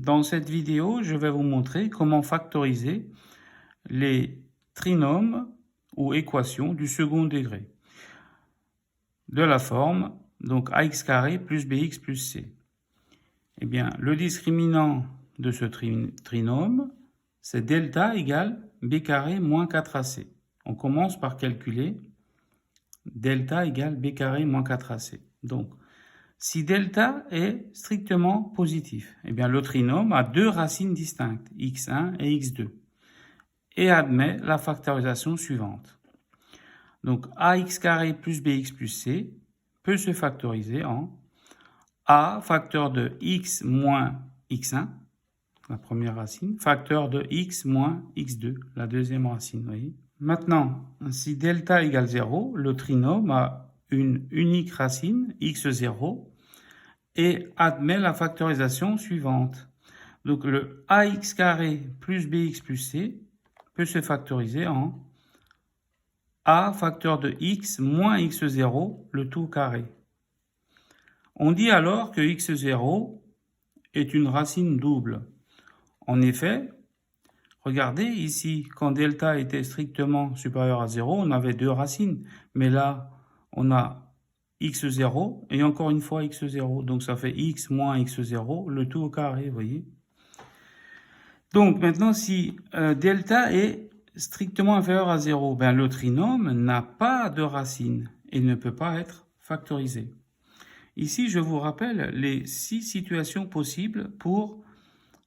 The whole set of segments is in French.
Dans cette vidéo, je vais vous montrer comment factoriser les trinômes ou équations du second degré de la forme donc ax carré plus bx plus c. Eh bien, le discriminant de ce trinôme, c'est delta égale b carré moins 4ac. On commence par calculer delta égale b carré moins 4ac. Donc, si delta est strictement positif, eh bien le trinôme a deux racines distinctes, x1 et x2, et admet la factorisation suivante. Donc ax carré plus bx plus c peut se factoriser en a facteur de x moins x1, la première racine, facteur de x moins x2, la deuxième racine. Voyez. Maintenant, si delta égale 0, le trinôme a une unique racine, x0, et admet la factorisation suivante. Donc le ax carré plus bx plus c peut se factoriser en a facteur de x moins x0, le tout carré. On dit alors que x0 est une racine double. En effet, regardez ici, quand delta était strictement supérieur à 0, on avait deux racines. Mais là, on a x0 et encore une fois x0. Donc ça fait x moins x0, le tout au carré, vous voyez. Donc maintenant, si delta est strictement inférieur à 0, ben, le trinôme n'a pas de racine et ne peut pas être factorisé. Ici, je vous rappelle les 6 situations possibles pour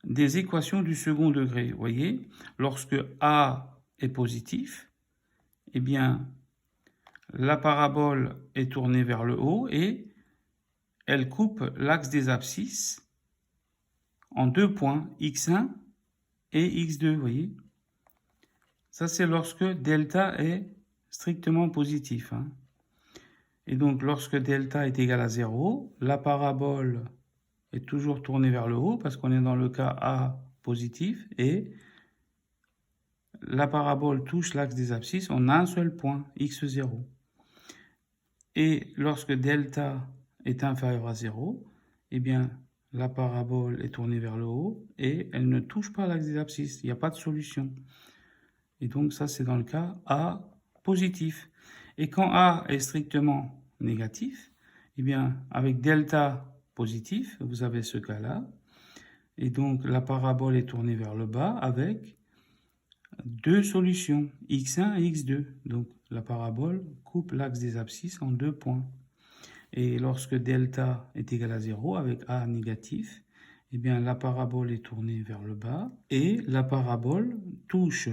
des équations du second degré. Vous voyez, lorsque A est positif, eh bien, la parabole est tournée vers le haut et elle coupe l'axe des abscisses en deux points, x1 et x2, vous voyez. Ça, c'est lorsque delta est strictement positif. Et donc, lorsque delta est égal à 0, la parabole est toujours tournée vers le haut parce qu'on est dans le cas A positif et la parabole touche l'axe des abscisses en un seul point, x0. Et lorsque delta est inférieur à 0, eh bien, la parabole est tournée vers le haut et elle ne touche pas l'axe des abscisses. Il n'y a pas de solution. Et donc, ça, c'est dans le cas A positif. Et quand A est strictement négatif, eh bien, avec delta positif, vous avez ce cas-là. Et donc, la parabole est tournée vers le bas avec deux solutions, x1 et x2. Donc, la parabole coupe l'axe des abscisses en deux points. Et lorsque delta est égal à 0 avec A négatif, eh bien, la parabole est tournée vers le bas et la parabole touche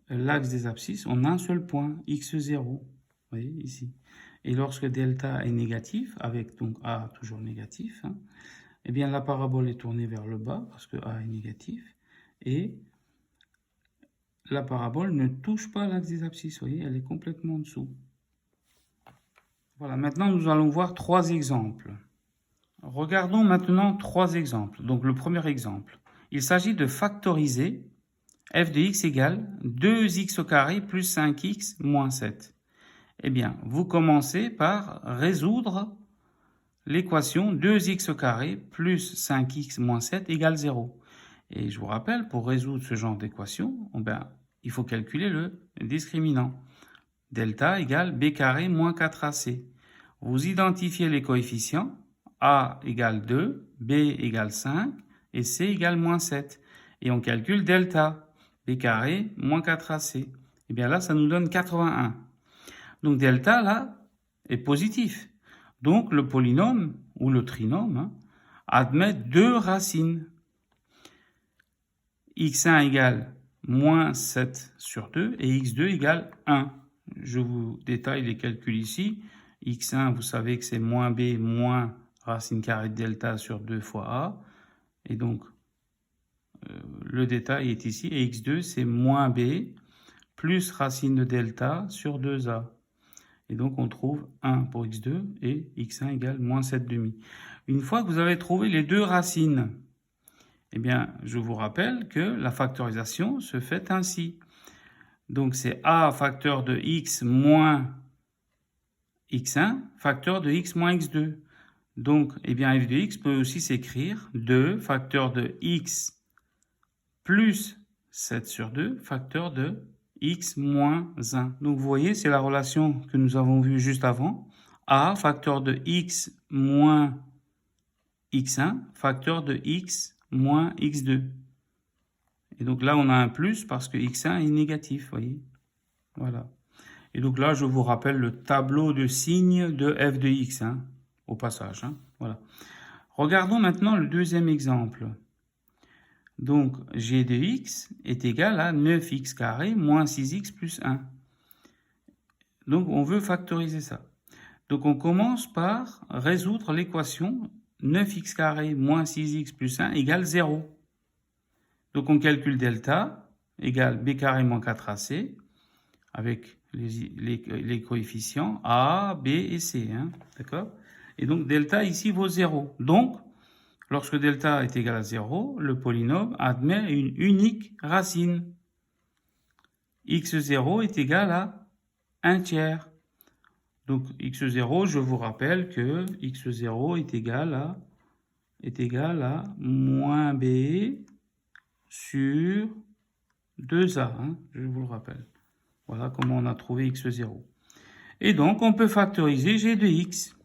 l'axe des abscisses en un seul point, x0. Vous voyez ici. Et lorsque delta est négatif, avec donc A toujours négatif, eh bien, la parabole est tournée vers le bas parce que A est négatif et la parabole ne touche pas l'axe des abscisses, vous voyez, elle est complètement en dessous. Voilà, maintenant nous allons voir trois exemples. Regardons maintenant trois exemples. Donc le premier exemple, il s'agit de factoriser f de x égale 2x au carré plus 5x moins 7. Eh bien, vous commencez par résoudre l'équation 2x au carré plus 5x moins 7 égale 0. Et je vous rappelle, pour résoudre ce genre d'équation, il faut calculer le discriminant. Delta égale b carré moins 4ac. Vous identifiez les coefficients. A égale 2, B égale 5 et C égale moins 7. Et on calcule delta, B carré moins 4AC. Et bien là, ça nous donne 81. Donc delta, là, est positif. Donc le polynôme, ou le trinôme, admet deux racines. x1 égale moins 7 sur 2 et x2 égale 1. Je vous détaille les calculs ici. x1, vous savez que c'est moins b moins racine carrée de delta sur 2 fois a. Et donc, le détail est ici. Et x2, c'est moins b plus racine de delta sur 2a. Et donc, on trouve 1 pour x2 et x1 égale moins 7 demi. Une fois que vous avez trouvé les deux racines, eh bien, je vous rappelle que la factorisation se fait ainsi. Donc, c'est a facteur de x moins x1 facteur de x moins x2. Donc, eh bien, f de x peut aussi s'écrire 2 facteur de x plus 7 sur 2 facteur de x moins 1. Donc, vous voyez, c'est la relation que nous avons vue juste avant. A facteur de x moins x1 facteur de x moins x2. Et donc là, on a un plus parce que x1 est négatif, vous voyez. Voilà. Et donc là, je vous rappelle le tableau de signes de f de x, hein, au passage. Hein, voilà. Regardons maintenant le deuxième exemple. Donc, g de x est égal à 9x carré moins 6x plus 1. Donc, on veut factoriser ça. Donc, on commence par résoudre l'équation 9x carré moins 6x plus 1 égale 0. Donc, on calcule delta égale b carré moins 4ac avec les coefficients a, b et c. Hein, d'accord? Et donc, delta ici vaut 0. Donc, lorsque delta est égal à 0, le polynôme admet une unique racine. x0 est égal à 1 tiers. Donc, x0, je vous rappelle que x0 est égal à moins b sur 2a. Hein, je vous le rappelle. Voilà comment on a trouvé x0. Et donc, on peut factoriser g de x.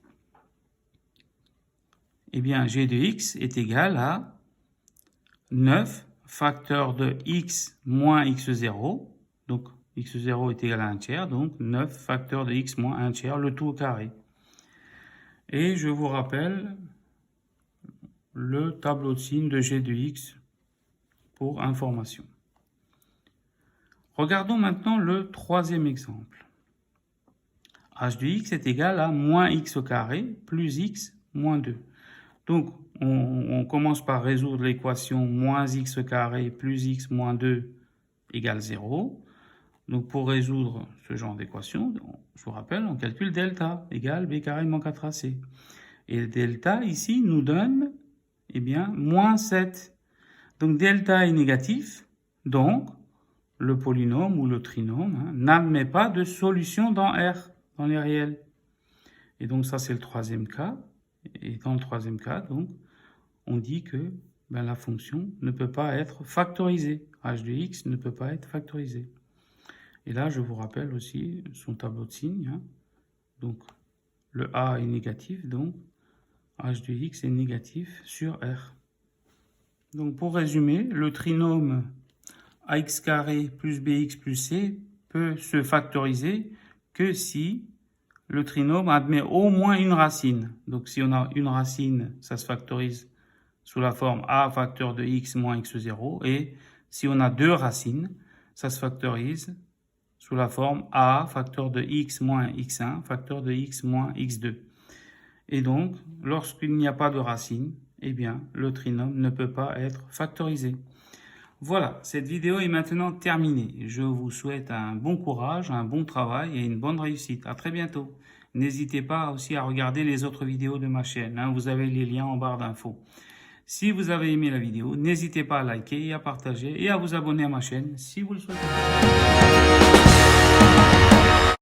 Eh bien, g de x est égal à 9 facteur de x moins x0. Donc, x0 est égal à 1 tiers. Donc, 9 facteur de x moins 1 tiers, le tout au carré. Et je vous rappelle le tableau de signes de g de x pour information. Regardons maintenant le troisième exemple. h de x est égal à moins x au carré plus x moins 2. Donc, on commence par résoudre l'équation moins x au carré plus x moins 2 égale 0. Donc, pour résoudre ce genre d'équation, je vous rappelle, on calcule delta égale b carré moins 4ac. Et delta, ici, nous donne, eh bien, moins 7. Donc, delta est négatif. Donc, le polynôme ou le trinôme hein, n'admet pas de solution dans R, dans les réels. Et donc, ça, c'est le troisième cas. Et dans le troisième cas, donc, on dit que la fonction ne peut pas être factorisée. h de x ne peut pas être factorisé. Et là, je vous rappelle aussi son tableau de signes. Hein. Donc, le a est négatif, donc h de x est négatif sur R. Donc, pour résumer, le trinôme ax carré plus bx plus c peut se factoriser que si le trinôme admet au moins une racine. Donc, si on a une racine, ça se factorise sous la forme a facteur de x moins x0. Et si on a deux racines, ça se factorise sous la forme a facteur de x moins x1 facteur de x moins x2. Et donc, lorsqu'il n'y a pas de racine, eh bien, le trinôme ne peut pas être factorisé. Voilà, cette vidéo est maintenant terminée. Je vous souhaite un bon courage, un bon travail et une bonne réussite. À très bientôt. N'hésitez pas aussi à regarder les autres vidéos de ma chaîne. Hein, vous avez les liens en barre d'infos. Si vous avez aimé la vidéo, n'hésitez pas à liker et à partager et à vous abonner à ma chaîne si vous le souhaitez.